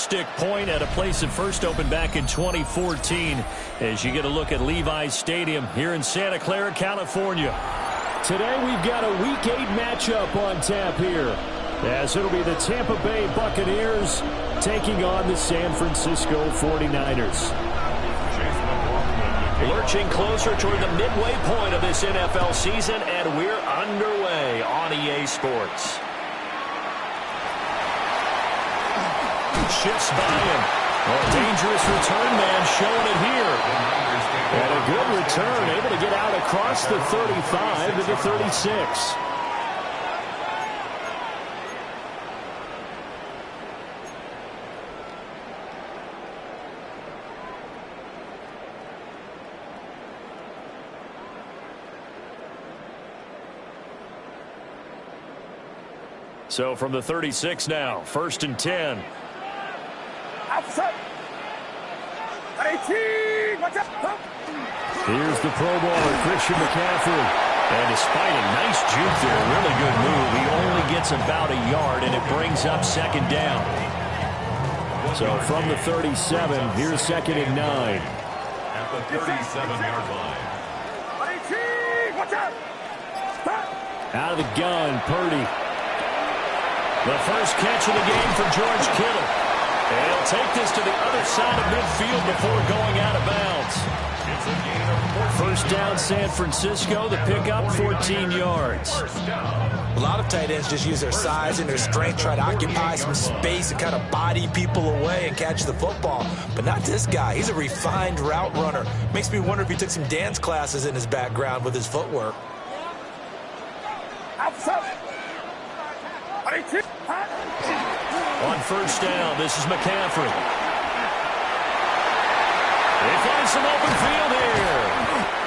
stick point at a place that first opened back in 2014 as you get a look at Levi's Stadium here in Santa Clara, California. Today we've got a Week 8 matchup on tap here, as it'll be the Tampa Bay Buccaneers taking on the San Francisco 49ers. Lurching closer toward the midway point of this NFL season, and we're underway on EA Sports. Shifts by him. A dangerous return man showing it here. And a good return, able to get out across the 35 to the 36. So from the 36 now, 1st and 10. Here's the Pro Bowler, Christian McCaffrey. And despite a nice juke there, really good move, he only gets about a yard, and it brings up second down. So from the 37, here's 2nd and 9. At the 37-yard line. Out of the gun, Purdy. The first catch of the game for George Kittle. And he'll take this to the other side of midfield before going out of bounds. First down, San Francisco. The pickup, 14 yards. A lot of tight ends just use their size and their strength, try to occupy some space and kind of body people away and catch the football. But not this guy. He's a refined route runner. Makes me wonder if he took some dance classes in his background with his footwork. On first down, this is McCaffrey. They find some open field here.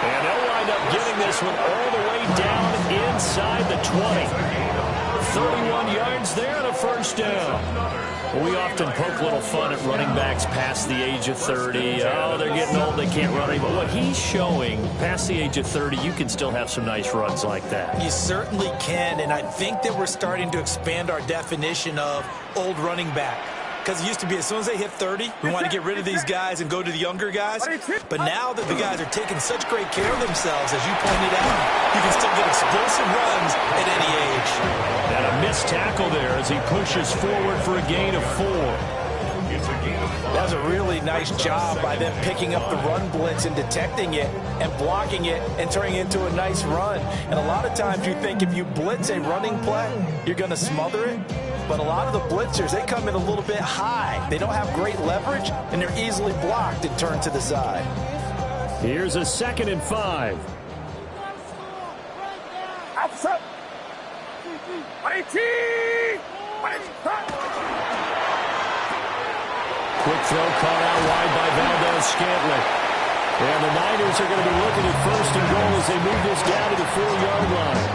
And they'll wind up getting this one all the way down inside the 20. 31 yards there and a first down. Well, we often poke a little fun at running backs past the age of 30. Oh, they're getting old, they can't run anymore. What he's showing, past the age of 30, you can still have some nice runs like that. You certainly can, and I think that we're starting to expand our definition of old running back. Because it used to be as soon as they hit 30, we want to get rid of these guys and go to the younger guys. But now that the guys are taking such great care of themselves, as you pointed out, you can still get explosive runs at any age. And a missed tackle there as he pushes forward for a gain of 4. That was a really nice job by them picking up the run blitz and detecting it and blocking it and turning it into a nice run. And a lot of times you think if you blitz a running play, you're going to smother it. But a lot of the blitzers, they come in a little bit high. They don't have great leverage, and they're easily blocked and turned to the side. Here's a 2nd and 5. Quick throw caught out wide by Valdez-Scantling. And the Niners are going to be looking at 1st and goal as they move this down to the 4-yard line.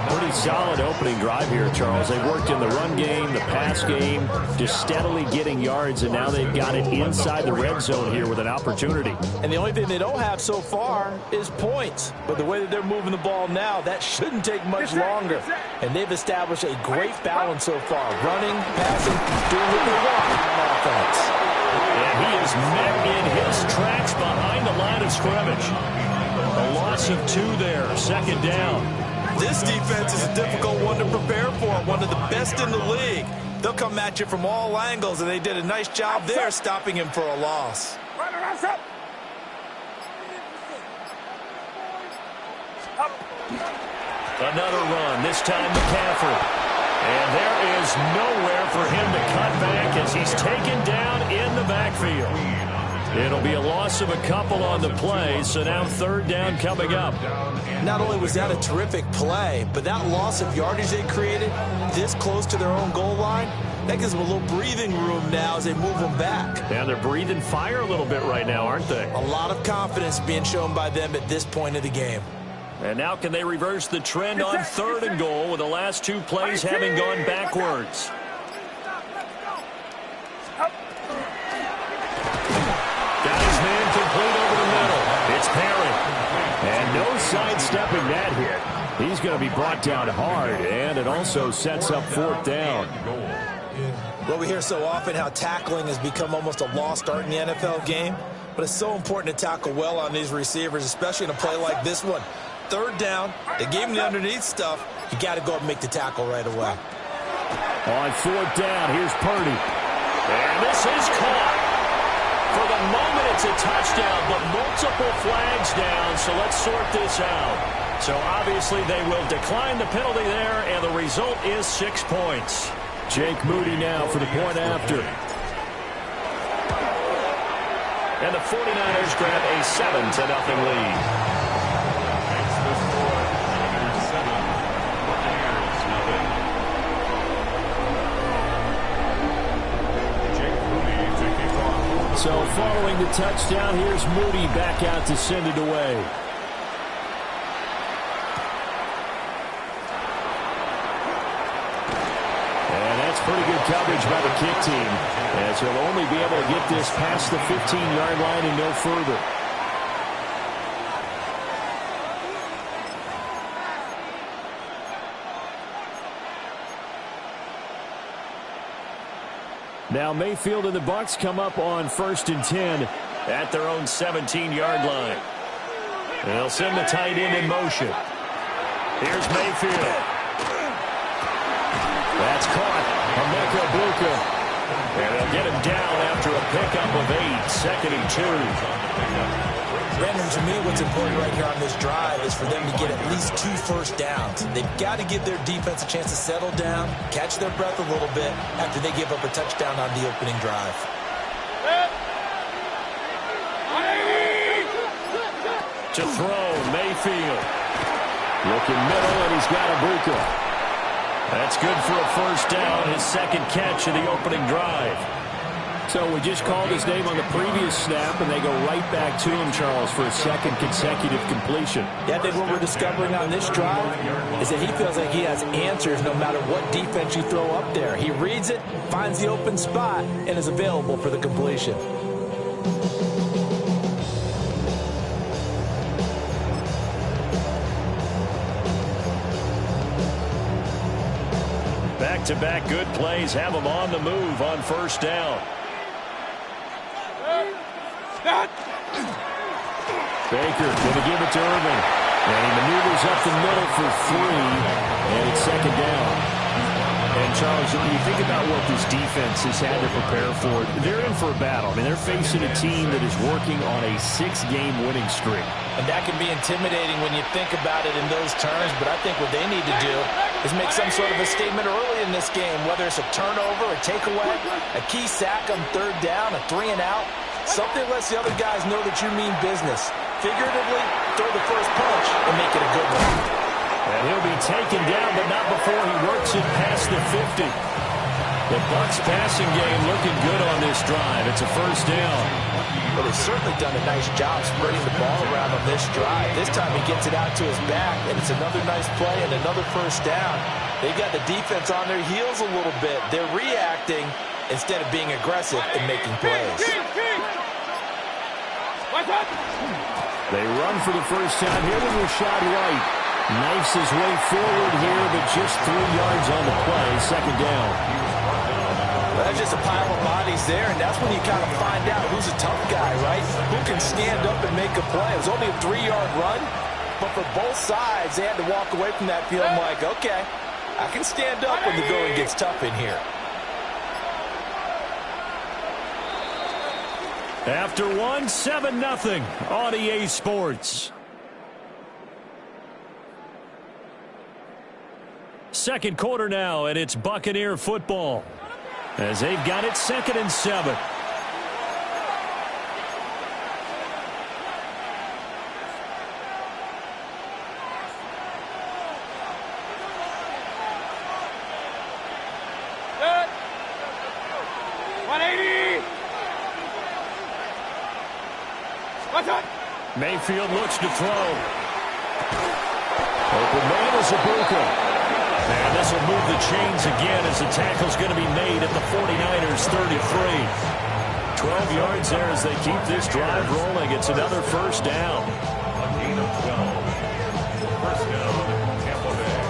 Pretty solid opening drive here, Charles. They've worked in the run game, the pass game, just steadily getting yards, and now they've got it inside the red zone here with an opportunity. And the only thing they don't have so far is points. But the way that they're moving the ball now, that shouldn't take much longer. And they've established a great balance so far. Running, passing, doing what they want on offense. And he is met in his tracks behind the line of scrimmage. A loss of 2 there, 2nd down. This defense is a difficult one to prepare for, one of the best in the league. They'll come at you from all angles, and they did a nice job there stopping him for a loss. Another run, this time McCaffrey. And there is nowhere for him to cut back as he's taken down in the backfield. It'll be a loss of a couple on the play, so now 3rd down coming up. Not only was that a terrific play, but that loss of yardage they created this close to their own goal line, that gives them a little breathing room now as they move them back. And they're breathing fire a little bit right now, aren't they? A lot of confidence being shown by them at this point of the game. And now can they reverse the trend on 3rd and goal with the last 2 plays having gone backwards? Got his man complete over the middle. It's Perry. And no sidestepping that hit. He's going to be brought down hard, and it also sets up 4th down. Well, we hear so often how tackling has become almost a lost art in the NFL game, but it's so important to tackle well on these receivers, especially in a play like this one. Third down, they gave him the underneath stuff. You got to go up and make the tackle right away. On fourth down, here's Purdy. And this is caught. For the moment, it's a touchdown, but multiple flags down, so let's sort this out. So obviously they will decline the penalty there, and the result is 6 points. Jake Moody now for the point after. And the 49ers grab a 7-0 lead. So following the touchdown, here's Moody back out to send it away. And that's pretty good coverage by the kick team, as he'll only be able to get this past the 15-yard line and no further. Now Mayfield and the Bucks come up on 1st and 10 at their own 17-yard line. And they'll send the tight end in motion. Here's Mayfield. That's caught. Emeka Egbuka. And they'll get him down after a pickup of 8, 2nd and 2. Brandon, to me, what's important right here on this drive is for them to get at least 2 first downs. They've got to give their defense a chance to settle down, catch their breath a little bit after they give up a touchdown on the opening drive. To throw, Mayfield. Looking middle, and he's got Egbuka. That's good for a first down, his 2nd catch of the opening drive. So we just called his name on the previous snap, and they go right back to him, Charles, for a 2nd consecutive completion. Yeah, I think what we're discovering on this drive is that he feels like he has answers no matter what defense you throw up there. He reads it, finds the open spot, and is available for the completion. Back-to-back good plays have him on the move on first down. Baker going to give it to Irving. And he maneuvers up the middle for 3. And it's 2nd down. And, Charles, when you think about what this defense has had to prepare for, they're in for a battle. I mean, they're facing a team that is working on a 6-game winning streak. And that can be intimidating when you think about it in those terms. But I think what they need to do is make some sort of a statement early in this game, whether it's a turnover, a takeaway, a key sack on 3rd down, a 3-and-out. Something lets the other guys know that you mean business. Figuratively, throw the first punch and make it a good one. And he'll be taken down, but not before he works it past the 50. The Bucks passing game looking good on this drive. It's a first down. Well, they've certainly done a nice job spreading the ball around on this drive. This time he gets it out to his back, and it's another nice play and another first down. They've got the defense on their heels a little bit. They're reacting instead of being aggressive and making plays. They run for the first time here with Rashad White. Knifes his way forward here, but just 3 yards on the play. 2nd down. Well, that's just a pile of bodies there, and that's when you kind of find out who's a tough guy, right? Who can stand up and make a play. It was only a 3-yard run, but for both sides, they had to walk away from that feeling like, okay, I can stand up when the going gets tough in here. After 1, 7-0 on EA Sports. 2nd quarter now, and it's Buccaneer football, as they've got it 2nd and 7. Mayfield looks to throw. Open man is Egbuka. And this will move the chains again as the tackle's going to be made at the 49ers 33. 12 yards there as they keep this drive rolling. It's another first down. A gain of 12. First down, Tampa Bay.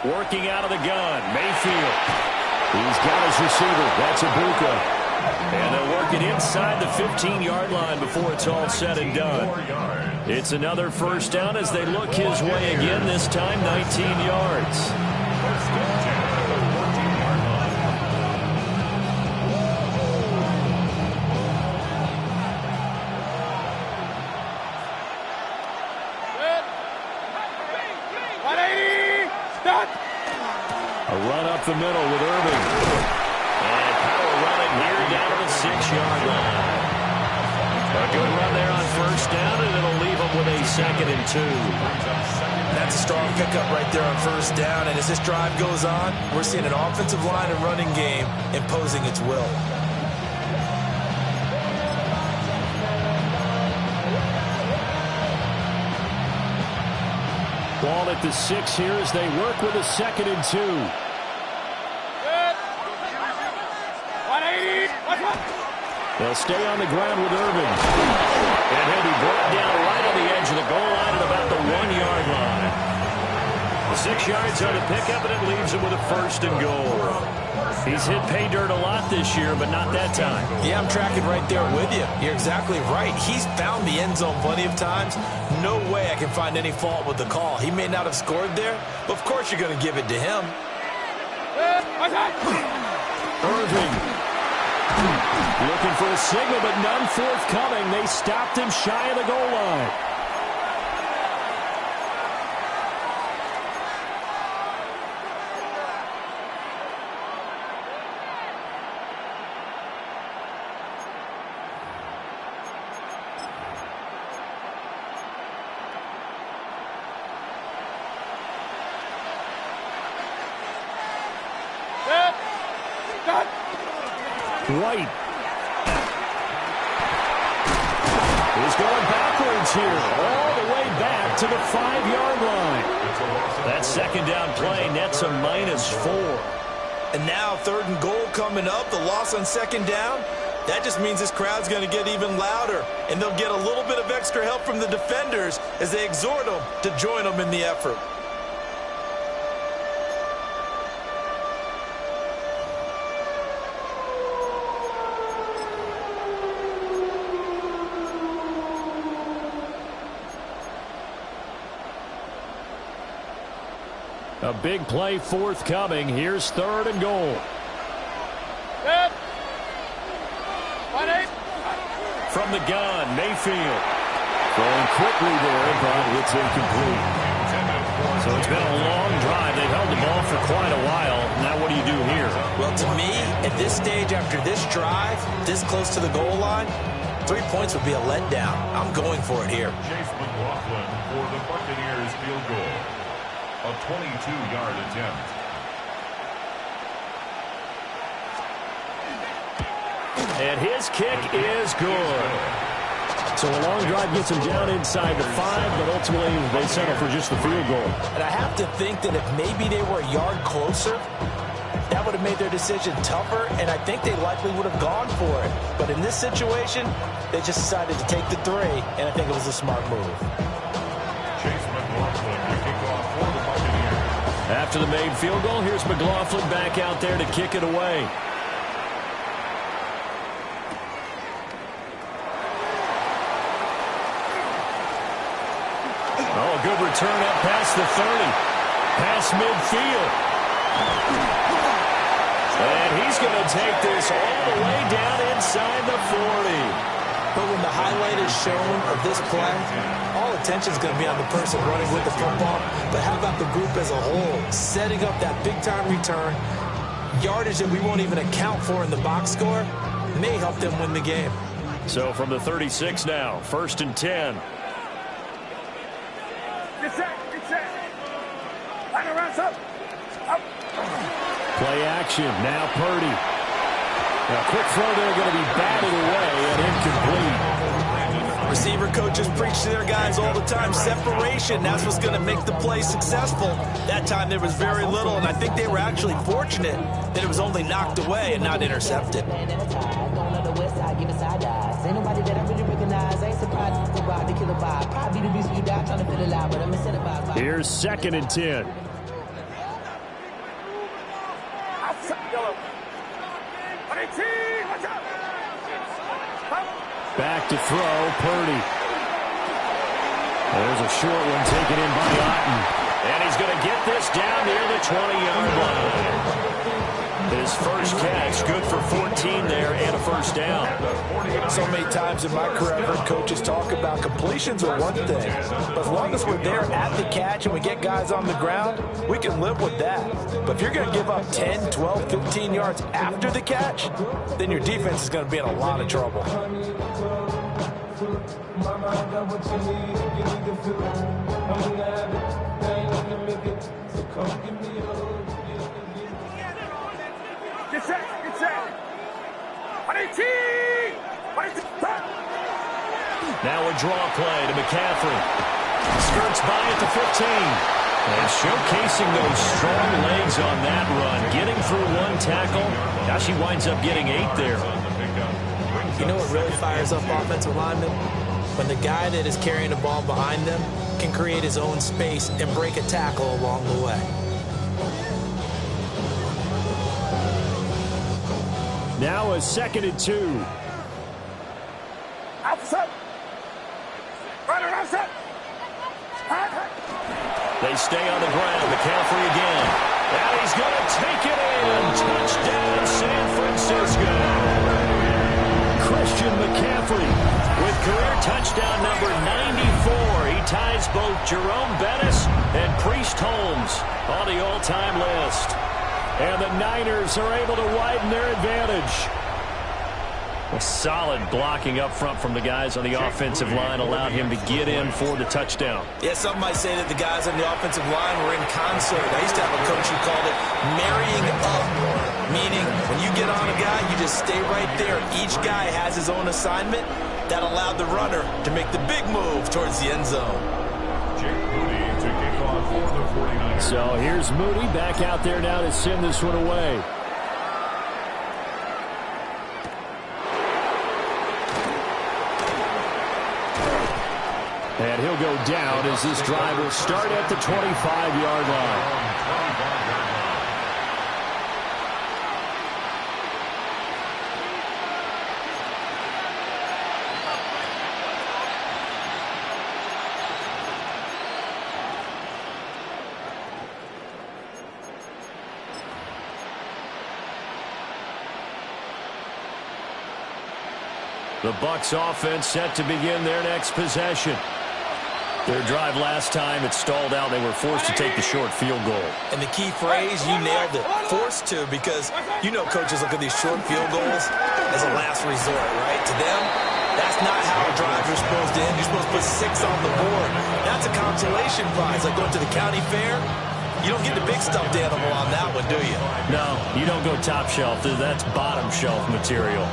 Working out of the gun, Mayfield. He's got his receiver. That's Buccs. And they'll work it inside the 15-yard line before it's all said and done. It's another first down as they look his way again, this time 19 yards. A run up the middle with Irving. And power running here down to the 6-yard line. A good run there on first down, and it'll leave them with a 2nd and 2. That's a strong pickup right there on first down. And as this drive goes on, we're seeing an offensive line and running game imposing its will. Ball at the 6 here as they work with a 2nd and 2. They'll stay on the ground with Irving. And he'll be brought down right on the edge of the goal line at about the 1-yard line. 6 yards on the pickup, and it leaves him with a 1st and goal. He's hit pay dirt a lot this year, but not that time. Yeah, I'm tracking right there with you. You're exactly right. He's found the end zone plenty of times. No way I can find any fault with the call. He may not have scored there, but of course you're going to give it to him. Irving looking for a signal, but none forthcoming. They stopped him shy of the goal line. White is going backwards here, all the way back to the 5-yard line. That 2nd down play nets a -4. And now 3rd and goal coming up, the loss on 2nd down. That just means this crowd's going to get even louder, and they'll get a little bit of extra help from the defenders as they exhort them to join them in the effort. A big play forthcoming. Here's 3rd and goal. From the gun, Mayfield. Going quickly there, but it's incomplete. So it's been a long drive. They've held the ball for quite a while. Now what do you do here? Well, to me, at this stage after this drive, this close to the goal line, 3 points would be a letdown. I'm going for it here. Chase McLaughlin for the Buccaneers field goal. A 22-yard attempt. And his kick is good. So a long drive gets him down inside the 5, but ultimately they settle for just the field goal. And I have to think that if maybe they were a yard closer, that would have made their decision tougher, and I think they likely would have gone for it. But in this situation, they just decided to take the 3, and I think it was a smart move. Chase McLaughlin to kick off for the Buccaneers. After the made field goal, here's McLaughlin back out there to kick it away. Oh, good return up past the 30. Past midfield. And he's going to take this all the way down inside the 40. But when the highlight is shown of this play, all attention is going to be on the person running with the football. But how about the group as a whole? Setting up that big-time return, yardage that we won't even account for in the box score, may help them win the game. So from the 36 now, 1st and 10. Get set. Line around, up. Play action, now Purdy. A quick throw there going to be batted away and incomplete. Receiver coaches preach to their guys all the time, separation, that's what's going to make the play successful. That time there was very little, and I think they were actually fortunate that it was only knocked away and not intercepted. Here's 2nd and 10. to throw, Purdy. There's a short one taken in by Otten. And he's going to get this down near the 20-yard line. His first catch, good for 14 there and a first down. So many times in my career, I've heard coaches talk about completions are one thing. But as long as we're there at the catch and we get guys on the ground, we can live with that. But if you're going to give up 10, 12, 15 yards after the catch, then your defense is going to be in a lot of trouble. Get set, get set. 118! Now a draw play to McCaffrey. Skirts by at the 15. And showcasing those strong legs on that run. Getting through one tackle. Now she winds up getting 8 there. You know what really fires up offensive linemen? When the guy that is carrying the ball behind them can create his own space and break a tackle along the way. Now a 2nd and 2. Outside. Right around set. They stay on the ground. McCaffrey again. And he's going to take it in. Touchdown, San Francisco. Christian McCaffrey with career touchdown number 94. He ties both Jerome Bettis and Priest Holmes on the all-time list. And the Niners are able to widen their advantage. Well, solid blocking up front from the guys on the offensive line allowed him to get in for the touchdown. Yeah, some might say that the guys on the offensive line were in concert. I used to have a coach who called it marrying up, meaning when you get on a guy, you just stay right there. Each guy has his own assignment. That allowed the runner to make the big move towards the end zone. So here's Moody back out there now to send this one away. And he'll go down as this drive will start at the 25-yard line. The Bucks offense set to begin their next possession. Their drive last time, it stalled out. They were forced to take the short field goal. And the key phrase, you nailed it, forced to, because you know coaches look at these short field goals as a last resort, right? To them, that's not how a drive is supposed to end. You're supposed to put 6 on the board. That's a consolation prize, like going to the county fair. You don't get the big stuffed animal on that one, do you? No, you don't go top shelf. That's bottom shelf material.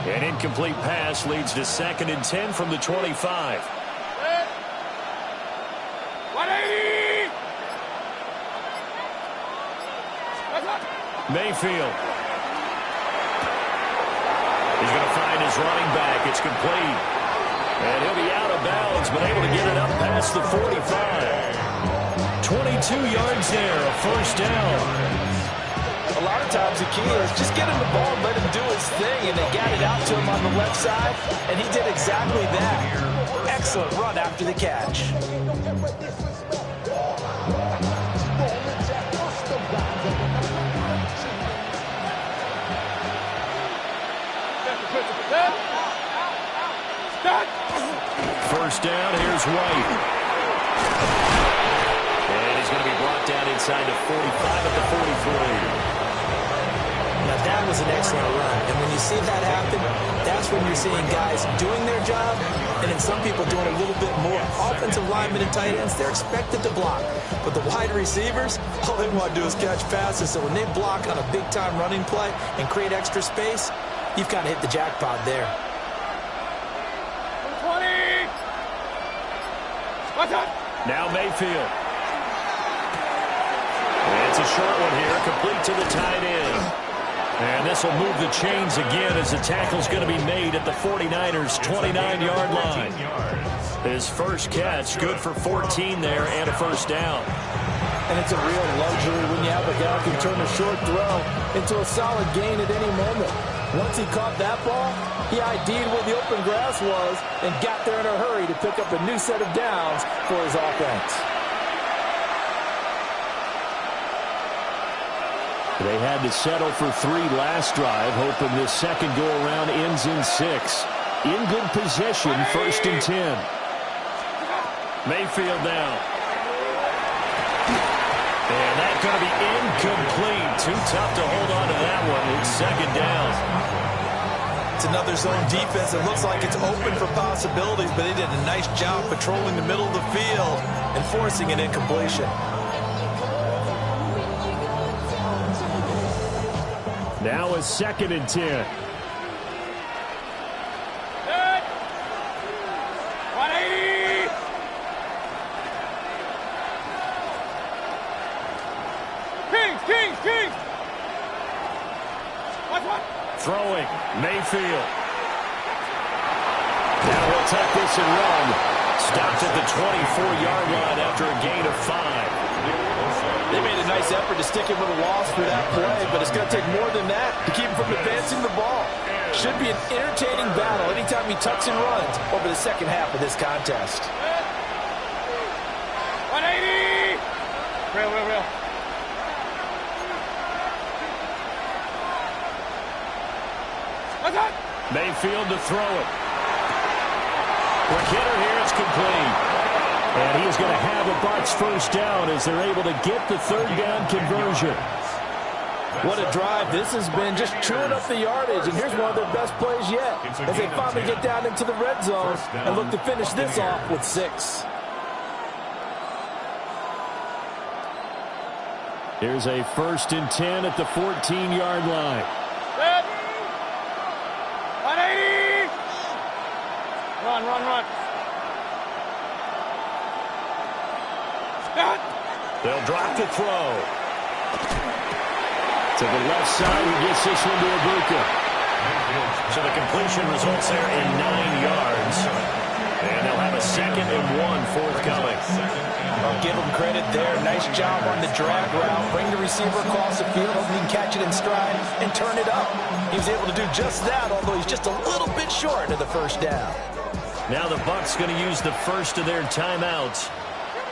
An incomplete pass leads to 2nd and 10 from the 25. 180! Mayfield. He's going to find his running back. It's complete. And he'll be out of bounds, but able to get it up past the 45. 22 yards there, a first down. A lot of times the key is just get him the ball and let him do his thing, and they got it out to him on the left side, and he did exactly that. Excellent run after the catch. First down, here's White. And he's going to be brought down inside the 45 at the 43. Now, that was an excellent run. And when you see that happen, that's when you're seeing guys doing their job and then some people doing a little bit more. Offensive linemen and tight ends, they're expected to block. But the wide receivers, all they want to do is catch passes. So when they block on a big-time running play and create extra space, you've kind of hit the jackpot there. 20! What's up? Now Mayfield. And it's a short one here, complete to the tight end. And this will move the chains again as the tackle's going to be made at the 49ers' 29-yard line. His first catch, good for 14 there and a first down. And it's a real luxury when you have a guy who can turn a short throw into a solid gain at any moment. Once he caught that ball, he ID'd where the open grass was and got there in a hurry to pick up a new set of downs for his offense. They had to settle for 3 last drive, hoping this second go-around ends in 6. In good possession, 1st and 10. Mayfield now. And that's going to be incomplete. Too tough to hold on to that one. It's second down. It's another zone defense. It looks like it's open for possibilities, but they did a nice job patrolling the middle of the field and forcing an incompletion. Now a 2nd and 10. Throwing, Mayfield. Now he'll take this and run. Stopped at the 24-yard line after a gain of 5. They made a nice effort to stick him with a loss for that play, but it's going to take more than that to keep him from advancing the ball. Should be an entertaining battle anytime he tucks and runs over the second half of this contest. 180! Real. Mayfield to throw it. Quick hitter here, it's complete. And he's going to have a Bucks first down as they're able to get the 3rd down conversion. What a drive this has been, just chewing up the yardage. And here's one of their best plays yet as they finally get down into the red zone and look to finish this off with 6. Here's a 1st and 10 at the 14-yard line. 180! Run. Stop! They'll drop the throw. To the left side, he gets this one to Buccs. So the completion results there in 9 yards. And they'll have a 2nd and 1 forthcoming. I'll give him credit there. Nice job on the drag route. Bring the receiver across the field, hope he can catch it in stride and turn it up. He was able to do just that, although he's just a little bit short of the first down. Now the Bucks going to use the first of their timeouts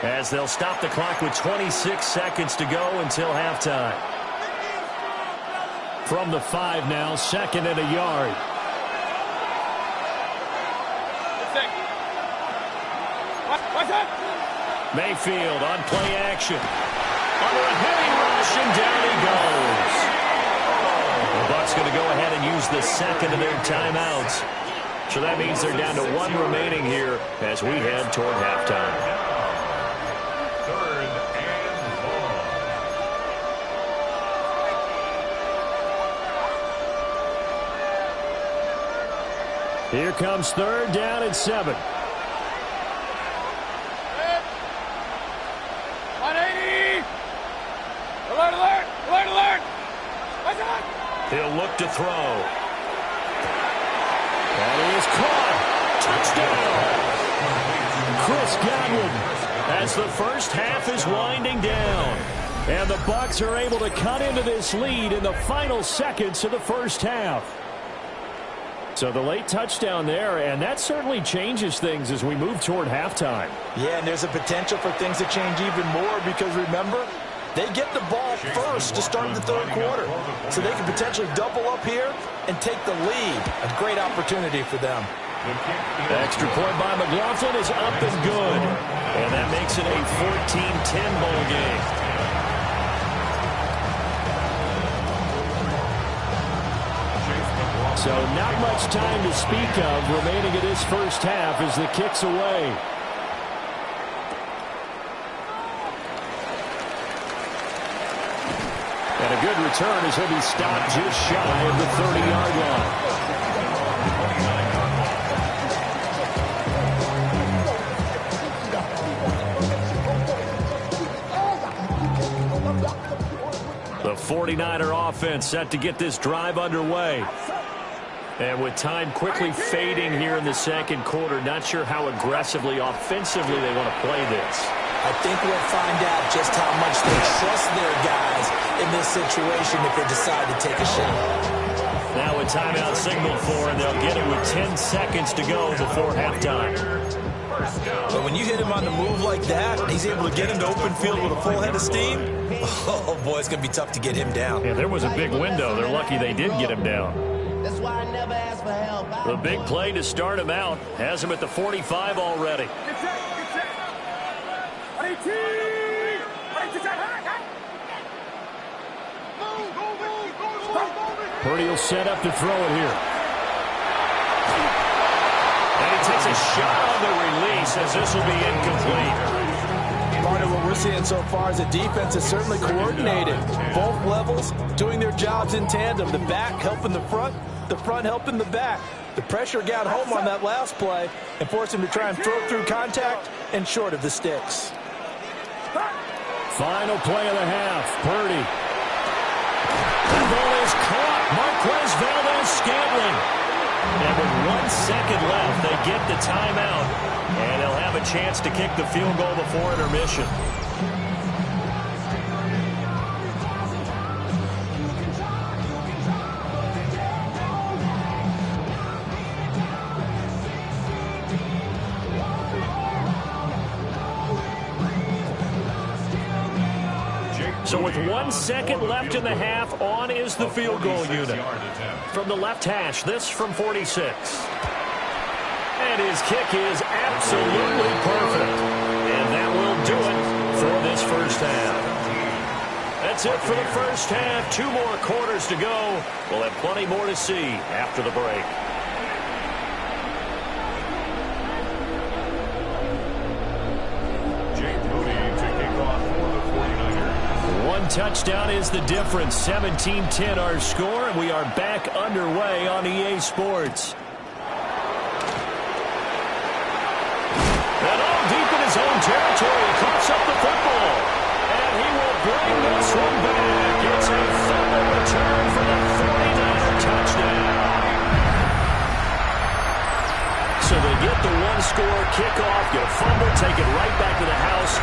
as they'll stop the clock with 26 seconds to go until halftime. From the 5 now, 2nd and a yard. What's that? Mayfield on play action. Under a heavy rush, and down he goes. The Bucks going to go ahead and use the 2nd of their timeouts. So that means they're down to 1 remaining here as we head toward halftime. 3rd and 1. Here comes 3rd down and 7. 180! Alert! What's that? He'll look to throw. And he is caught. Touchdown. Chris Godwin as the first half is winding down. And the Bucks are able to cut into this lead in the final seconds of the first half. So the late touchdown there, and that certainly changes things as we move toward halftime. Yeah, and there's a potential for things to change even more because, remember, they get the ball first to start the 3rd quarter. So they can potentially double up here and take the lead. A great opportunity for them. The extra point by McLaughlin is up and good. And that makes it a 14-10 ball game. So not much time to speak of remaining in this first half as the kick's away. And a good return as he'll be stopped just shy of the 30-yard line. The 49 49er offense set to get this drive underway. And with time quickly fading here in the second quarter, not sure how aggressively, offensively they want to play this. I think we'll find out just how much they trust their guys in this situation if they decide to take a shot. Now a timeout signaled for, and they'll get it with 10 seconds to go before halftime. But when you hit him on the move like that, and he's able to get into open field with a full head of steam, oh, boy, it's going to be tough to get him down. Yeah, there was a big window. They're lucky they did get him down. That's why I never ask for help. The big play to start him out has him at the 45 already. Purdy will set up to throw it here. And he takes a shot on the release as this will be incomplete. Part of what we're seeing so far is the defense is certainly coordinated. Both levels doing their jobs in tandem. The back helping the front helping the back. The pressure got home on that last play and forced him to try and throw through contact and short of the sticks. Final play of the half. Purdy. The ball is caught. Marquez Valdes-Scantling. And with 1 second left, they get the timeout. And they'll have a chance to kick the field goal before intermission. So with 1 second left in the half, on is the field goal unit. From the left hash, this from 46. And his kick is absolutely perfect. And that will do it for this first half. That's it for the first half. 2 more quarters to go. We'll have plenty more to see after the break. Touchdown is the difference. 17-10 our score, and we are back underway on EA Sports. And all deep in his own territory, he coughs up the football. And he will bring this one back. It's a fumble return for the 49er touchdown. So they get the one-score kickoff, get a fumble, take it right back to the house.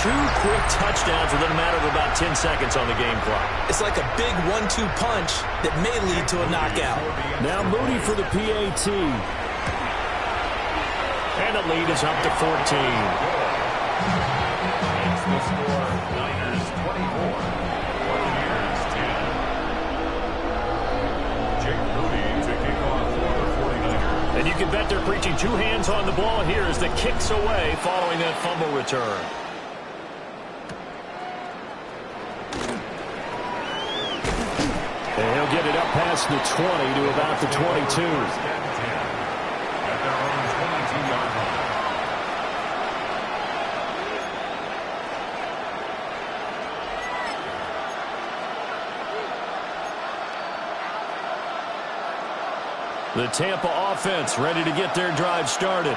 2 quick touchdowns within a matter of about 10 seconds on the game clock. It's like a big 1-2 punch that may lead to a knockout. Now Moody for the PAT. And the lead is up to 14. It's the score, Niners 24, Buccaneers 10. Jake Moody to kick off for the 49ers. And you can bet they're preaching 2 hands on the ball here as the kick's away following that fumble return. And he'll get it up past the 20 to about the 22. At their own 22-yard line. The Tampa offense ready to get their drive started.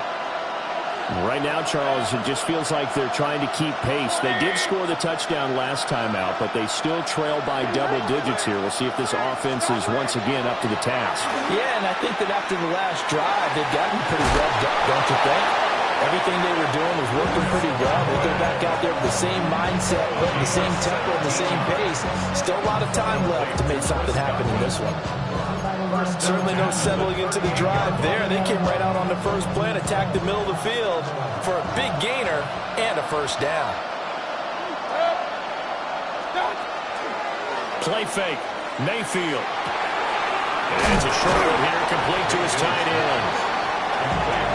Right now, Charles, it just feels like they're trying to keep pace. They did score the touchdown last time out, but they still trail by double digits here. We'll see if this offense is once again up to the task. Yeah, and I think that after the last drive, they've gotten pretty revved up, don't you think? Everything they were doing was working pretty well. They go back out there with the same mindset, putting the same tempo and the same pace. Still a lot of time left to make something happen in this one. Certainly no settling into the drive there. They came right out on the first play and attacked the middle of the field for a big gainer and a first down. Play fake. Mayfield. And it's a short one here, complete to his tight end.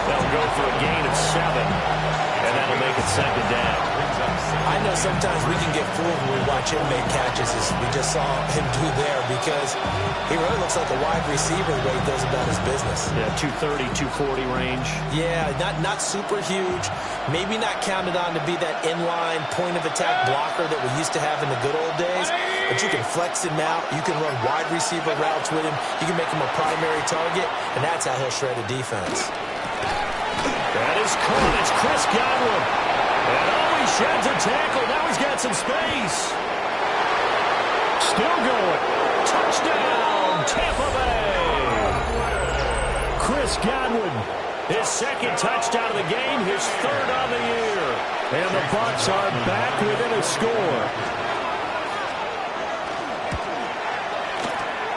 They'll go for a gain of 7, and that'll make it second down. I know sometimes we can get fooled when we watch him make catches, as we just saw him do there, because he really looks like a wide receiver the way he goes about his business. Yeah, 230, 240 range. Yeah, not super huge. Maybe not counted on to be that inline point-of-attack blocker that we used to have in the good old days, but you can flex him out. You can run wide receiver routes with him. You can make him a primary target, and that's how he'll shred a defense. That is caught. It's Chris Godwin. And he sheds a tackle. Now he's got some space. Still going. Touchdown, Tampa Bay. Chris Godwin, his second touchdown of the game, his third on the year. And the Bucks are back within a score.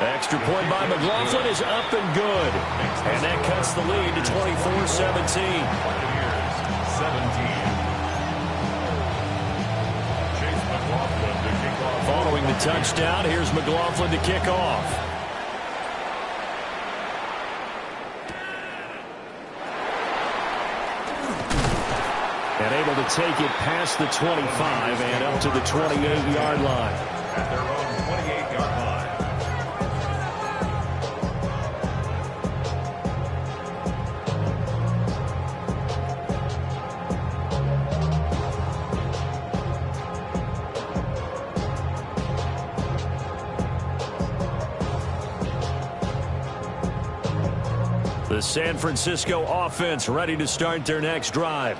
Extra point by McLaughlin is up and good. And that cuts the lead to 24-17. Following the touchdown, here's McLaughlin to kick off. And able to take it past the 25 and up to the 28-yard line. At their own 28-yard line. The San Francisco offense ready to start their next drive.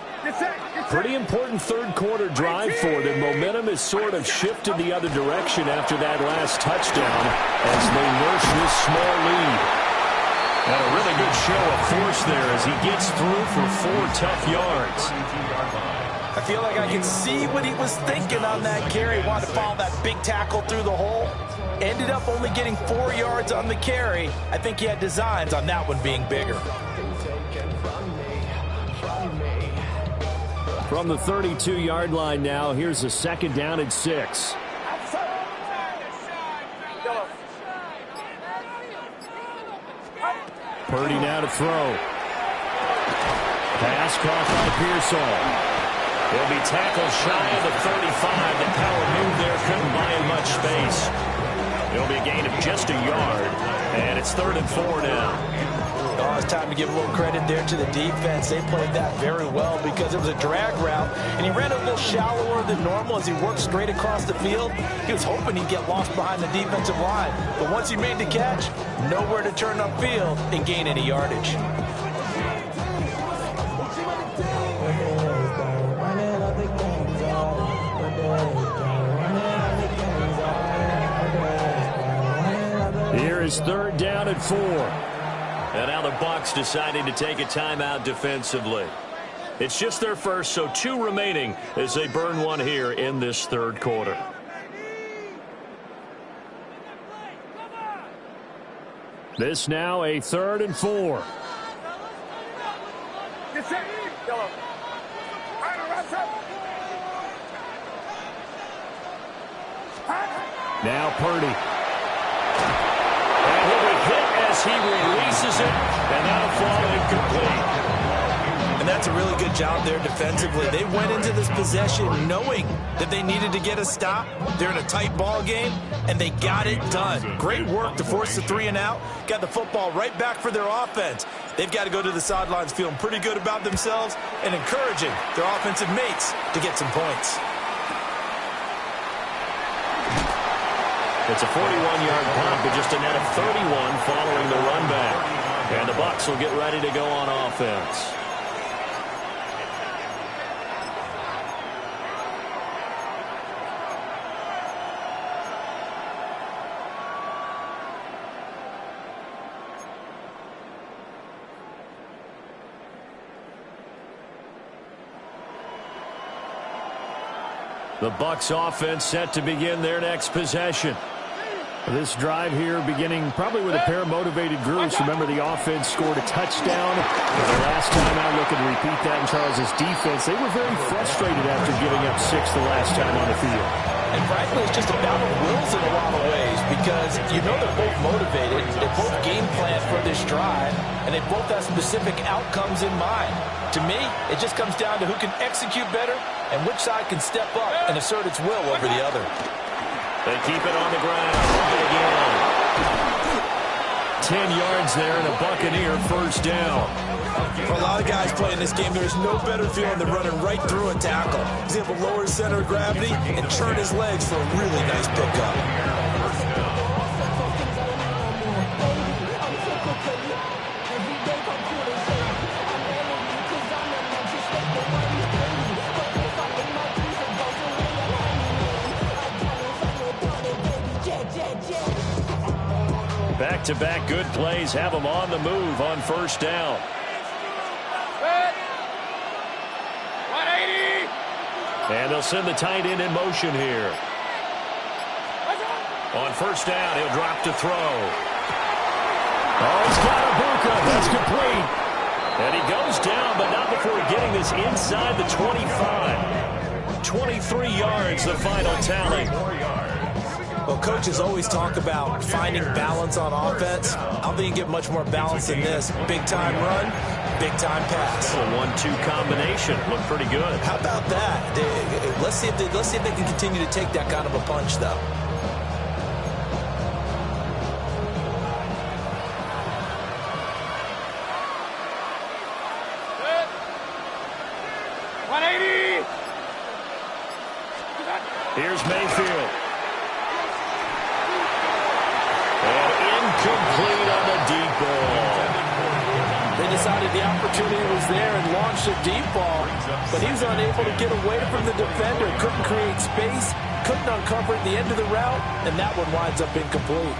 Pretty important third quarter drive for them. Momentum has sort of shifted the other direction after that last touchdown as they nurse this small lead. And a really good show of force there as he gets through for 4 tough yards. I feel like I can see what he was thinking on that carry. Wanted to follow that big tackle through the hole. Ended up only getting 4 yards on the carry. I think he had designs on that one being bigger. From the 32-yard line now, here's a second down and 6. Purdy now to throw. Pass caught by Pearsall. He'll be tackled shy of the 35. The power move there couldn't buy him much space. It'll be a gain of just a yard, and it's 3rd and 4 now. Oh, it's time to give a little credit there to the defense. They played that very well because it was a drag route, and he ran a little shallower than normal as he worked straight across the field. He was hoping he'd get lost behind the defensive line, but once he made the catch, nowhere to turn upfield and gain any yardage. Here is 3rd down and 4. And now the Bucks deciding to take a timeout defensively. It's just their first, so 2 remaining as they burn one here in this third quarter. This now a 3rd and 4. Now Purdy. And he'll be hit as he releases it, and that'll fall incomplete. And that's a really good job there defensively. They went into this possession knowing that they needed to get a stop. They're in a tight ball game, and they got it done. Great work to force the 3 and out. Got the football right back for their offense. They've got to go to the sidelines feeling pretty good about themselves and encouraging their offensive mates to get some points. It's a 41-yard punt, but just a net of 31 following the run back. And the Bucks will get ready to go on offense. The Bucks offense set to begin their next possession. This drive here beginning probably with a pair of motivated groups. Remember, the offense scored a touchdown. And the last time out, looking to repeat that in Charles's defense. They were very frustrated after giving up 6 the last time on the field. And frankly, it's just a battle of wills in a lot of ways because you know they're both motivated. They both game plan for this drive, and they both have specific outcomes in mind. To me, it just comes down to who can execute better and which side can step up and assert its will over the other. They keep it on the ground. Again. 10 yards there and a Buccaneer first down. For a lot of guys playing this game, there's no better feeling than running right through a tackle. He's able to lower his center of gravity and turn his legs for a really nice pickup. Back-to-back good plays have them on the move on first down. 180. And they'll send the tight end in motion here. On first down, he'll drop to throw. Oh, he's got a Buccs. That's complete. And he goes down, but not before getting this inside the 25. 23 yards, the final tally. Well, coaches always talk about finding balance on offense. I don't think you get much more balance than this. Big-time run, big-time pass. A 1-2 combination. Looked pretty good. How about that? Let's see if they can continue to take that kind of a punch, though. Here's Mayfield. And incomplete on the deep ball. They decided the opportunity was there and launched a deep ball, but he was unable to get away from the defender. Couldn't create space, couldn't uncover the end of the route, and that one winds up incomplete.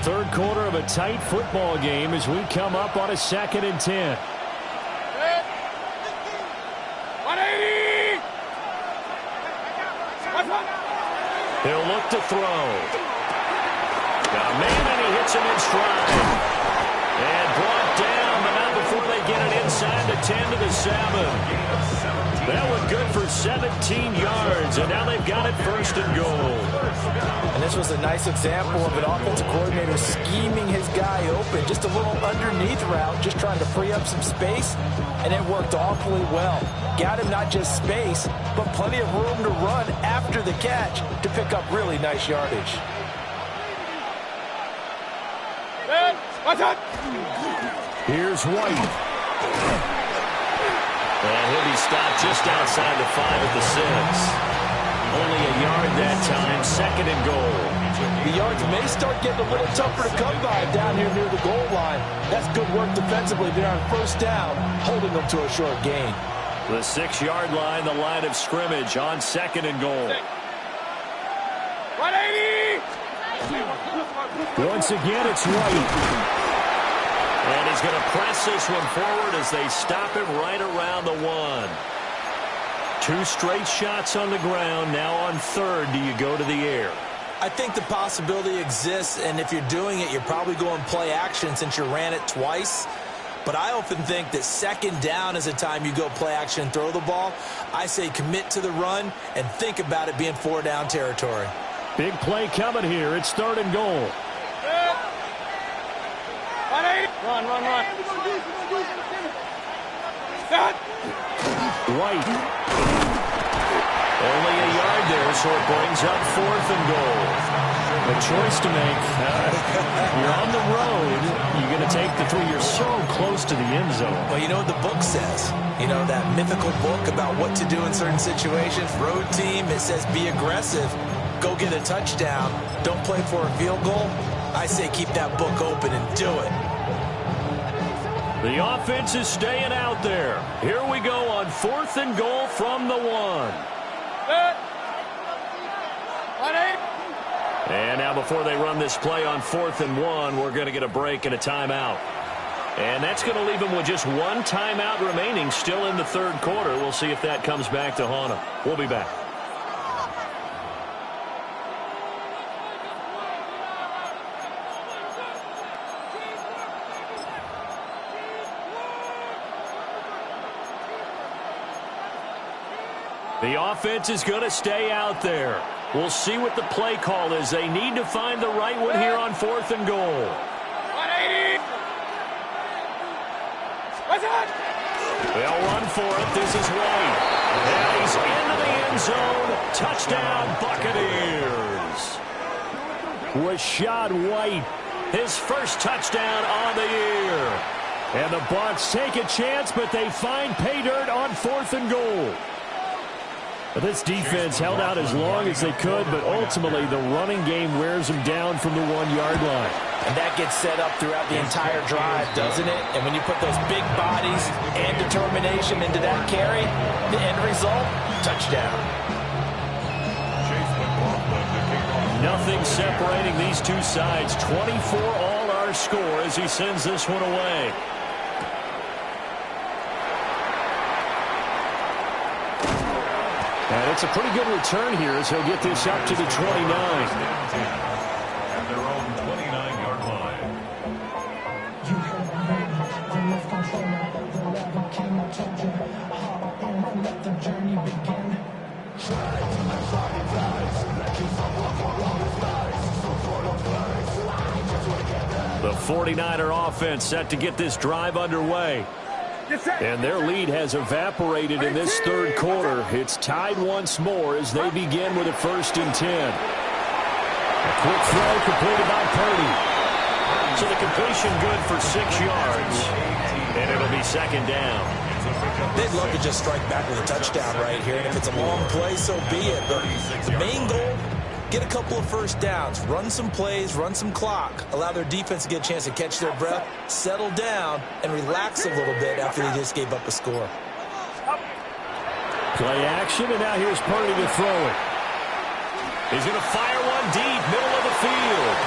Third quarter of a tight football game as we come up on a 2nd and 10. 180. He'll look to throw. Got a man and he hits him in stride. And brought down, but not before they get it inside the 10 to the 7. That one good for 17 yards, and now they've got it 1st and goal. And this was a nice example of an offensive coordinator scheming his guy open. Just a little underneath route, just trying to free up some space, and it worked awfully well. Got him not just space, but plenty of room to run after the catch to pick up really nice yardage. Here's White. And he'll be stopped just outside the 5 at the 6. Only a yard that time, 2nd and goal. The yards may start getting a little tougher to come by down here near the goal line. That's good work defensively there on first down, holding them to a short gain. The 6-yard line, the line of scrimmage on 2nd and goal. 180. Once again, it's White. And he's going to press this one forward as they stop him right around the 1. 2 straight shots on the ground. Now on 3rd, do you go to the air? I think the possibility exists, and if you're doing it, you're probably going play action since you ran it twice. But I often think that 2nd down is a time you go play action and throw the ball. I say commit to the run and think about it being 4-down territory. Big play coming here. It's 3rd and goal. Run. White. Only a yard there, so it brings up 4th and goal. A choice to make. You're on the road. You're going to take the 3. You're so close to the end zone. Well, you know what the book says. You know, that mythical book about what to do in certain situations. Road team, it says be aggressive. Go get a touchdown. Don't play for a field goal. I say keep that book open and do it. The offense is staying out there. Here we go on 4th and goal from the 1. And now before they run this play on 4th and 1, we're going to get a break and a timeout. And that's going to leave them with just 1 timeout remaining still in the 3rd quarter. We'll see if that comes back to haunt them. We'll be back. The offense is going to stay out there. We'll see what the play call is. They need to find the right one here on 4th and goal. 180. They'll run for it. This is White. And he's into the end zone. Touchdown, Buccaneers. Rashad White, his first touchdown on the year. And the Bucks take a chance, but they find pay dirt on 4th and goal. This defense held out as long as they could, but ultimately the running game wears them down from the 1-yard line. And that gets set up throughout the entire drive, doesn't it? And when you put those big bodies and determination into that carry, the end result, touchdown. Nothing separating these two sides. 24 all our score as he sends this one away. And it's a pretty good return here as he'll get this up to the 29. At their own 29-yard line. The 49er offense set to get this drive underway. And their lead has evaporated in this third quarter. It's tied once more as they begin with a 1st and 10. A quick throw completed by Purdy. So the completion good for 6 yards. And it'll be 2nd down. They'd love to just strike back with a touchdown right here. And if it's a long play, so be it. But the main goal, get a couple of first downs, run some plays, run some clock, allow their defense to get a chance to catch their breath, settle down, and relax a little bit after they just gave up a score. Play action, and now here's Purdy to throw it. He's going to fire one deep, middle of the field.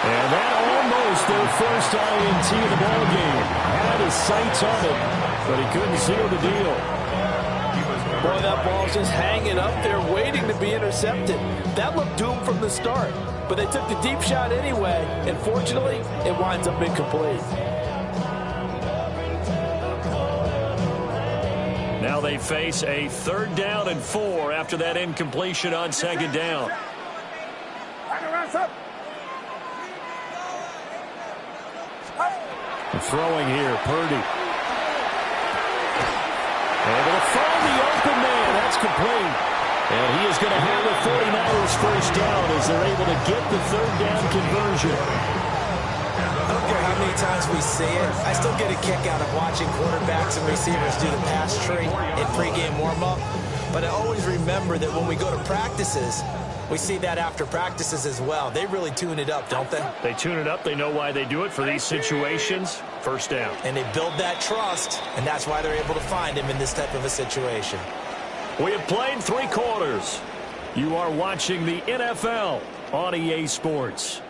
And that almost their first INT of the ballgame. Had his sights on it, but he couldn't seal the deal. Boy, that ball's just hanging up there waiting to be intercepted. That looked doomed from the start, but they took the deep shot anyway, and fortunately, it winds up incomplete. Now they face a 3rd down and 4 after that incompletion on 2nd down. Throwing here, Purdy. Able to find the open man. That's complete. And he is going to have the 49ers first down as they're able to get the 3rd down conversion. I don't care how many times we see it. I still get a kick out of watching quarterbacks and receivers do the pass tree in pregame warm-up. But I always remember that when we go to practices, we see that after practices as well. They really tune it up, don't they? They tune it up. They know why they do it for these situations. First down. And they build that trust, and that's why they're able to find him in this type of a situation. We have played 3 quarters. You are watching the NFL on EA Sports.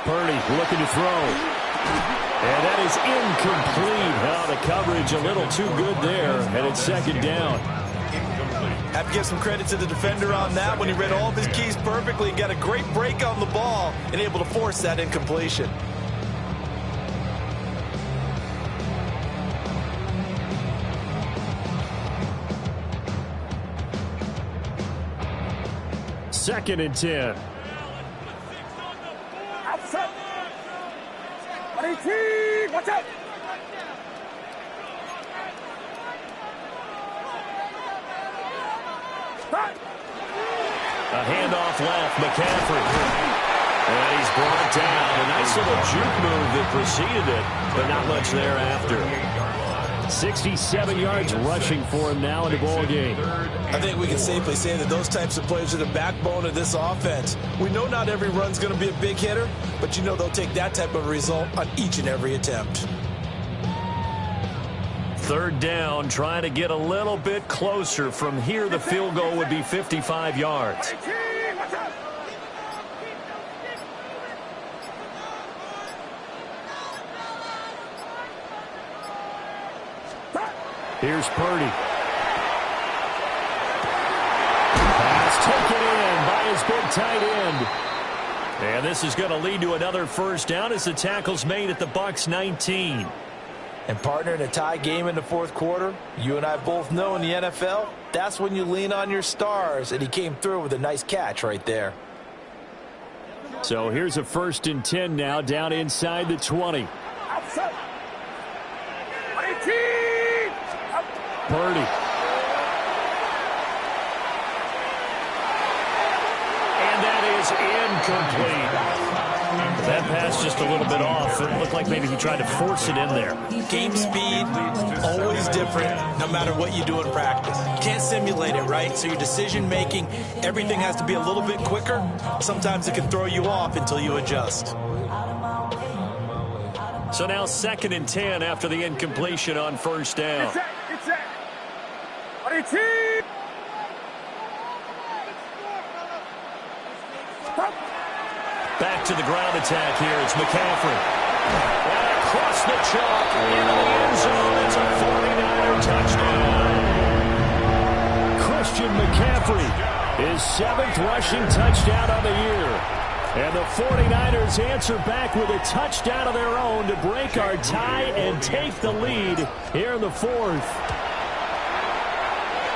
Purdy looking to throw. And that is incomplete. Now the coverage a little too good there. And it's 2nd down. Have to give some credit to the defender on that when he read all of his keys perfectly and got a great break on the ball and able to force that incompletion. Second and 10. Outside. Watch out. A handoff left, McCaffrey. And he's brought down. A nice little juke move that preceded it, but not much thereafter. 67 yards rushing for him now in the ball game. I think we can safely say that those types of plays are the backbone of this offense. We know not every run's going to be a big hitter, but you know they'll take that type of result on each and every attempt. 3rd down, trying to get a little bit closer. From here, the field goal would be 55 yards. Here's Purdy. Pass taken in by his big tight end. And this is going to lead to another first down as the tackle's made at the Bucks 19. And partner, in a tie game in the fourth quarter, you and I both know in the NFL, that's when you lean on your stars, and he came through with a nice catch right there. So here's a 1st and 10 now, down inside the 20. Purdy. And that is incomplete. That pass just a little bit off. It looked like maybe he tried to force it in there. Game speed, always different, no matter what you do in practice. You can't simulate it, right? So your decision-making, everything has to be a little bit quicker. Sometimes it can throw you off until you adjust. So now 2nd and 10 after the incompletion on 1st down. It's set. On your team. Back to the ground attack here. It's McCaffrey. And across the chalk into the end zone. It's a 49er touchdown. Christian McCaffrey, his 7th rushing touchdown of the year. And the 49ers answer back with a touchdown of their own to break our tie and take the lead here in the 4th.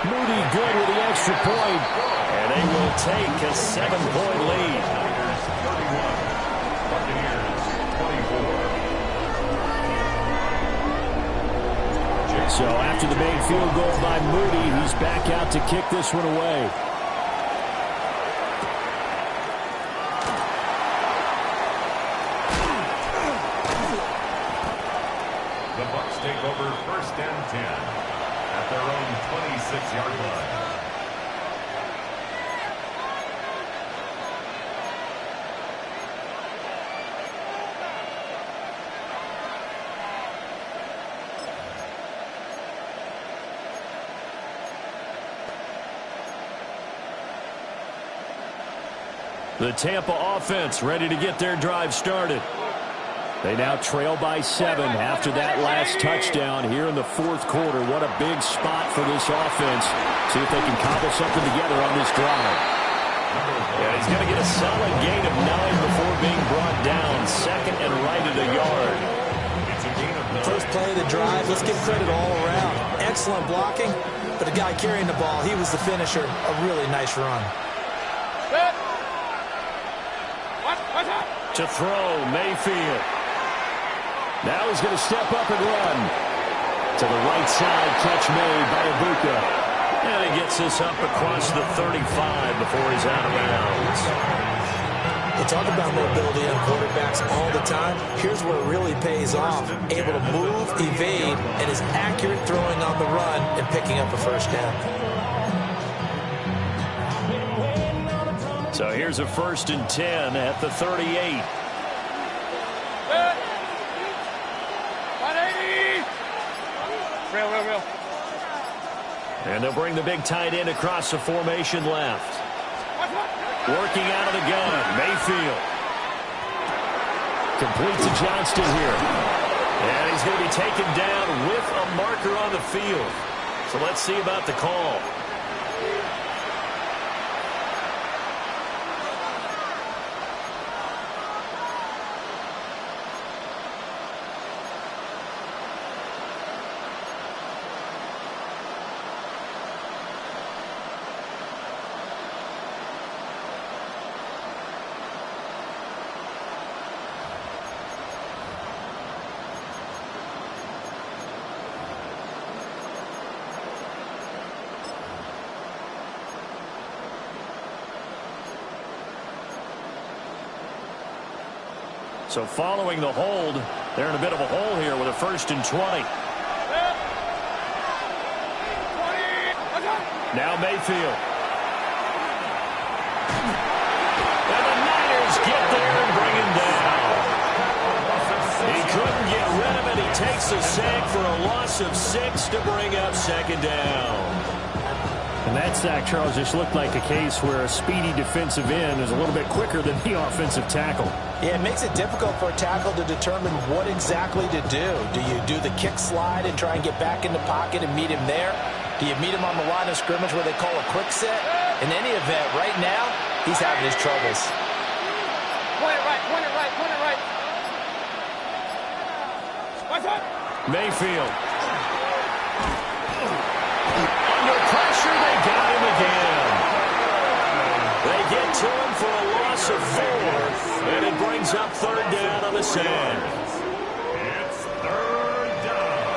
Moody good with the extra point. And they will take a 7-point lead. So after the made field goal by Moody, he's back out to kick this one away. The Bucks take over 1st and 10 at their own 26-yard line. The Tampa offense ready to get their drive started. They now trail by 7 after that last touchdown here in the 4th quarter. What a big spot for this offense. See if they can cobble something together on this drive. Yeah, he's going to get a solid gain of 9 before being brought down. 2nd and right at a yard. First play of the drive, let's give credit all around. Excellent blocking, but the guy carrying the ball, he was the finisher. A really nice run. To throw, Mayfield. Now he's going to step up and run. To the right side, catch made by Ibuka. And he gets this up across the 35 before he's out of bounds. We talk about mobility on quarterbacks all the time. Here's where it really pays off. Able to move, evade, and is accurate throwing on the run and picking up a 1st down. So here's a 1st and 10 at the 38. 180. Real. And they'll bring the big tight end across the formation left. Working out of the gun, Mayfield. Complete to Johnston here. And he's going to be taken down with a marker on the field. So let's see about the call. So following the hold, they're in a bit of a hole here with a 1st and 20. Now Mayfield. And the Niners get there and bring him down. He couldn't get rid of it. He takes a sack for a loss of 6 to bring up 2nd down. And that sack, Charles, just looked like a case where a speedy defensive end is a little bit quicker than the offensive tackle. Yeah, it makes it difficult for a tackle to determine what exactly to do. Do you do the kick slide and try and get back in the pocket and meet him there? Do you meet him on the line of scrimmage where they call a quick set? In any event, right now, he's having his troubles. Point it right. Watch out. Mayfield. Under pressure, they got him again. They get to him for a loss of 4, and it brings up 3rd down on the sand. It's 3rd down.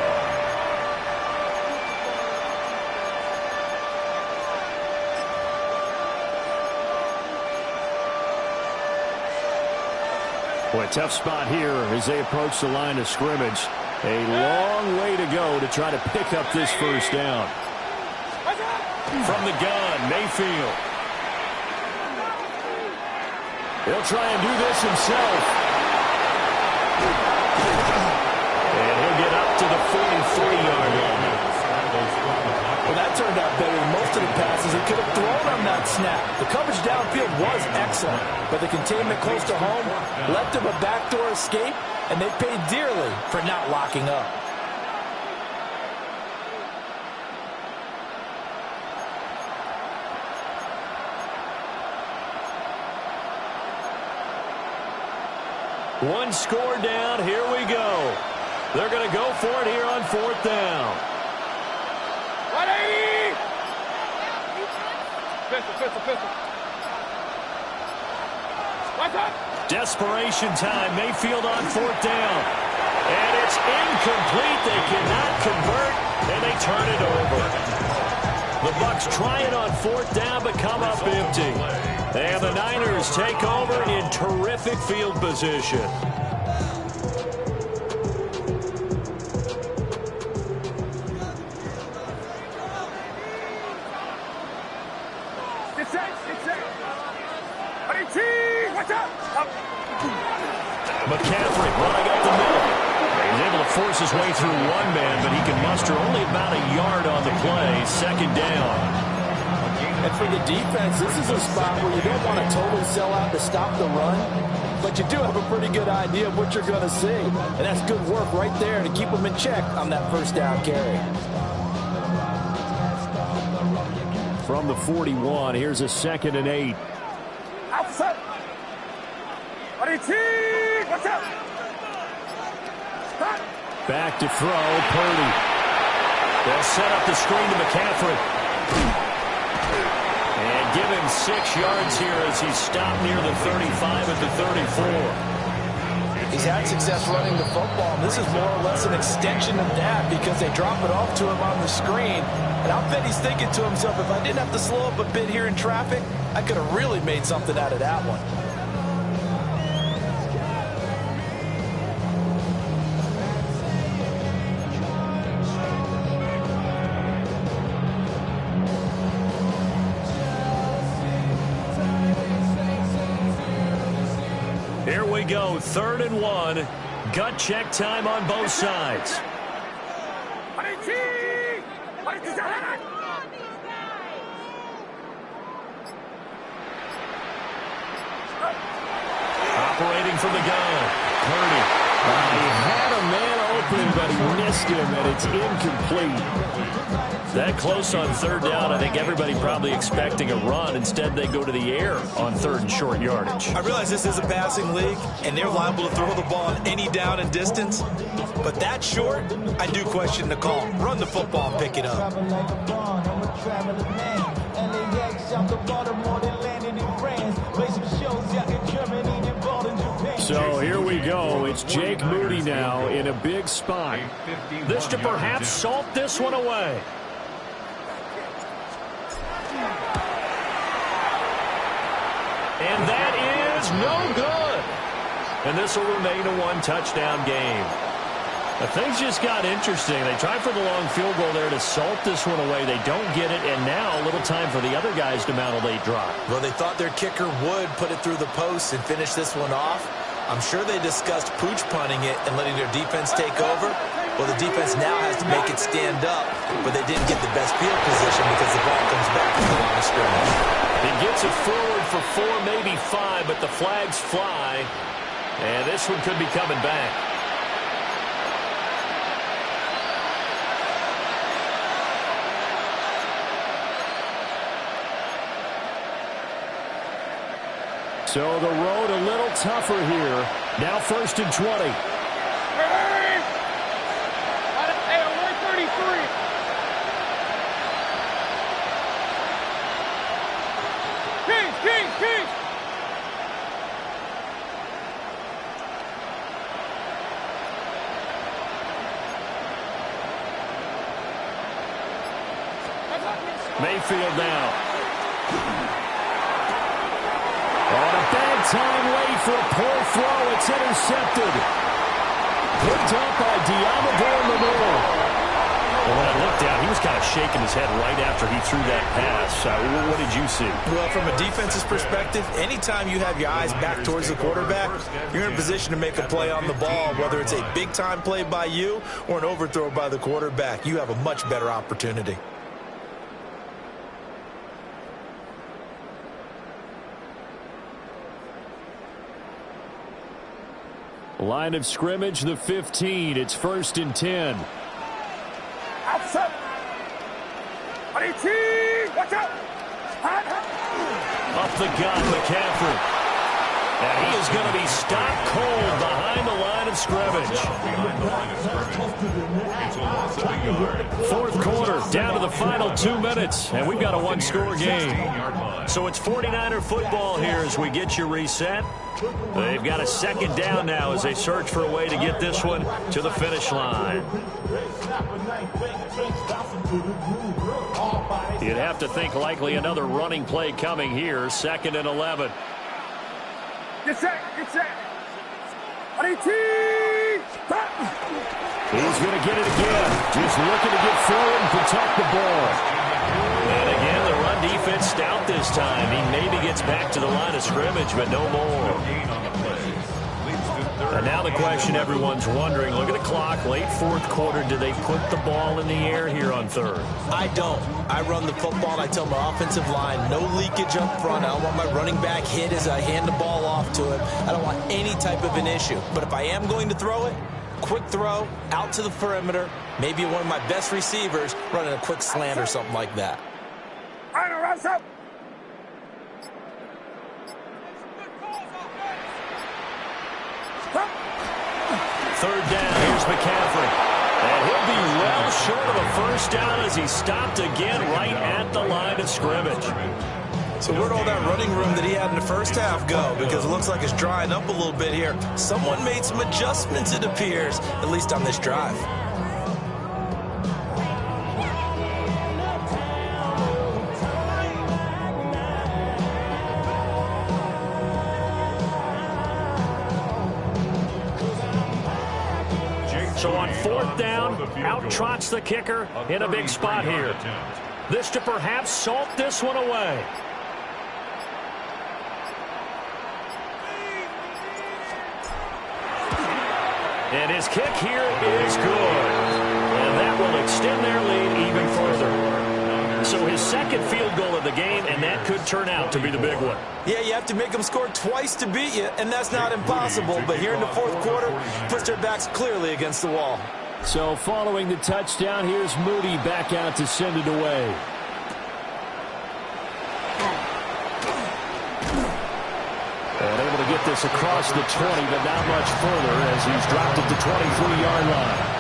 Boy, tough spot here as they approach the line of scrimmage. A long way to go to try to pick up this 1st down. From the gun, Mayfield. He'll try and do this himself. And he'll get up to the 43-yard line. Well, that turned out better than most of the passes he could have thrown on that snap. The coverage downfield was excellent, but the containment close to home left him a backdoor escape, and they paid dearly for not locking up. One score down. Here we go. They're going to go for it here on 4th down. 180! Pistol. What's up? Desperation time. Mayfield on 4th down. And it's incomplete. They cannot convert, and they turn it over. The Bucks try it on 4th down, but come up empty. And the Niners take over in terrific field position. Get set. Watch out! McCaffrey running up the middle. He's able to force his way through one man, but he can muster only about a yard on the play. 2nd down. And for the defense, this is a spot where you don't want to totally sell out to stop the run, but you do have a pretty good idea of what you're going to see. And that's good work right there to keep them in check on that 1st down carry. From the 41, here's a 2nd and 8. Outside! 180! Watch out! Stop! Back to throw, Purdy. They'll set up the screen to McCaffrey. And give him 6 yards here as he's stopped near the 35 at the 34. He's had success running the football, and this is more or less an extension of that because they drop it off to him on the screen. And I'll bet he's thinking to himself, if I didn't have to slow up a bit here in traffic, I could have really made something out of that one. Here we go, 3rd and 1. Gut check time on both sides. Operating from the gun, Purdy. He had a man open, but he missed him, and it's incomplete. That close on 3rd down, I think everybody probably expecting a run. Instead, they go to the air on 3rd and short yardage. I realize this is a passing league, and they're liable to throw the ball on any down and distance. But that short, I do question the call. Run the football and pick it up. So here we go. It's Jake Moody now in a big spot. This to perhaps salt this one away. And that is no good. And this will remain a 1-touchdown game. But things just got interesting. They tried for the long field goal there to salt this one away. They don't get it, and now a little time for the other guys to mount a late drop. Well, they thought their kicker would put it through the post and finish this one off. I'm sure they discussed pooch punting it and letting their defense take over. Well, the defense now has to make it stand up, but they didn't get the best field position because the ball comes back from the line of scrimmage. He gets it forward for 4, maybe 5, but the flags fly, and this one could be coming back. So the road a little tougher here. Now 1st and 20. Mayfield now. On a bad time late for a poor throw. It's intercepted. Picked up by Diamador in the middle. Well, when I looked down, he was kind of shaking his head right after he threw that pass. What did you see? Well, from a defense's perspective, anytime you have your eyes back towards the quarterback, you're in a position to make a play on the ball, whether it's a big-time play by you or an overthrow by the quarterback. You have a much better opportunity. Line of scrimmage, the 15. It's 1st and 10. Outside. Watch out. Up the gut, McCaffrey. And he is going to be stopped cold behind the line of scrimmage. Fourth quarter, down to the final 2 minutes, and we've got a one-score game. So it's 49er football here as we get you reset. They've got a second down now as they search for a way to get this one to the finish line. You'd have to think likely another running play coming here, 2nd and 11. Get set. He's going to get it again. Just looking to get forward and protect the ball. And again, the run defense stout this time. He maybe gets back to the line of scrimmage, but no more. And now the question everyone's wondering, look at the clock, late fourth quarter, do they put the ball in the air here on third? I don't. I run the football, and I tell my offensive line, no leakage up front. I don't want my running back hit as I hand the ball off to him. I don't want any type of an issue. But if I am going to throw it, quick throw, out to the perimeter, maybe one of my best receivers running a quick slant or something like that. Third down, here's McCaffrey. And he'll be well short of a first down as he stopped again right at the line of scrimmage. So where'd all that running room that he had in the first half go? Because it looks like it's drying up a little bit here. Someone made some adjustments, it appears, at least on this drive. So on fourth down, out trots the kicker in a big spot here. This to perhaps salt this one away. And his kick here is good. And that will extend their lead even further. So his second field goal of the game, and that could turn out to be the big one. Yeah, you have to make them score twice to beat you, and that's not impossible. But here in the fourth quarter, puts their backs clearly against the wall. So following the touchdown, here's Moody back out to send it away. And able to get this across the 20, but not much further as he's dropped at the 23-yard line.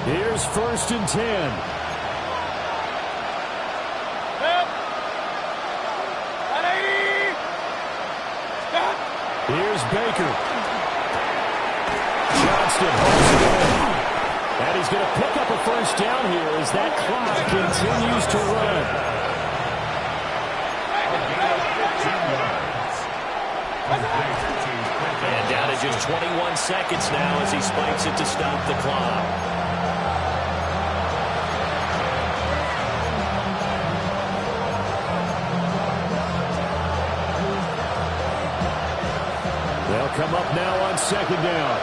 Here's 1st and 10. Here's Baker. Johnston holds it in. And he's going to pick up a first down here as that clock continues to run. And down to just 21 seconds now as he spikes it to stop the clock. They'll come up now on second down.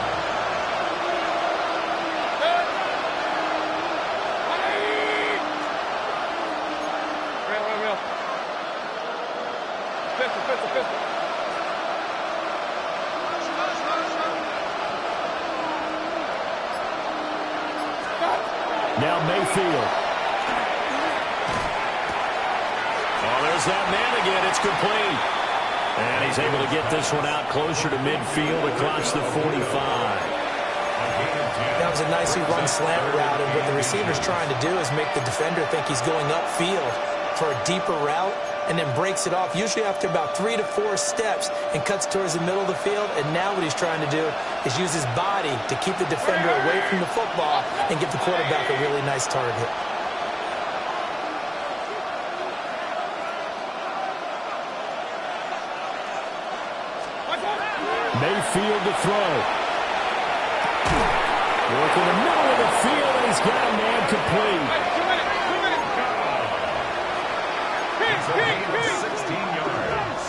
Now Mayfield. Oh, there's that man again. It's complete. And he's able to get this one out closer to midfield across the 45. That was a nicely run slant route, and what the receiver's trying to do is make the defender think he's going upfield for a deeper route. and then breaks it off, usually after about 3 to 4 steps, and cuts towards the middle of the field. And now what he's trying to do is use his body to keep the defender away from the football and give the quarterback a really nice target. Mayfield to throw. Work in the middle of the field, and he's got a man complete. 16 yards.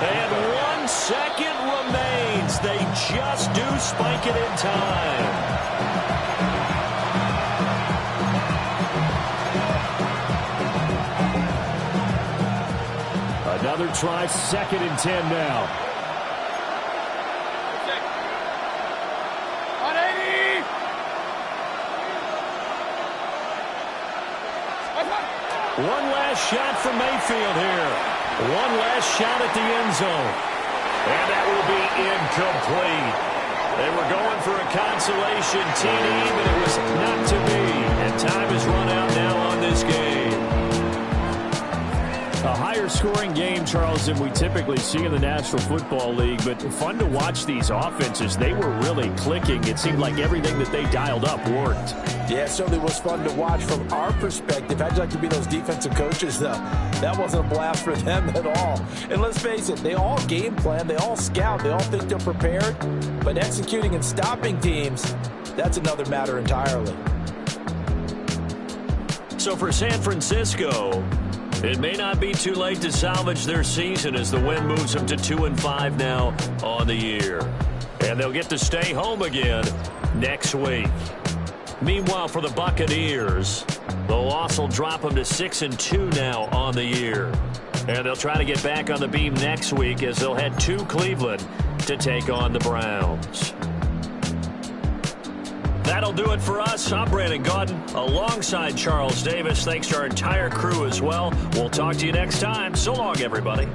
And 1 second remains. They just do spike it in time. Another try, 2nd and 10 now. One last shot from Mayfield here. One last shot at the end zone. And that will be incomplete. They were going for a consolation TD, but it was not to be. And time has run out now on this game. A higher scoring game, Charles, than we typically see in the National Football League, but fun to watch these offenses. They were really clicking. It seemed like everything that they dialed up worked. Yeah, it certainly was fun to watch from our perspective. How'd you like to be those defensive coaches, though? That wasn't a blast for them at all. And let's face it, they all game plan, they all scout, they all think they're prepared, but executing and stopping teams, that's another matter entirely. So for San Francisco, it may not be too late to salvage their season as the win moves them to 2-5 now on the year. And they'll get to stay home again next week. Meanwhile, for the Buccaneers, the loss will drop them to 6-2 now on the year. And they'll try to get back on the beam next week as they'll head to Cleveland to take on the Browns. That'll do it for us. I'm Brandon Gaudin alongside Charles Davis. Thanks to our entire crew as well. We'll talk to you next time. So long, everybody.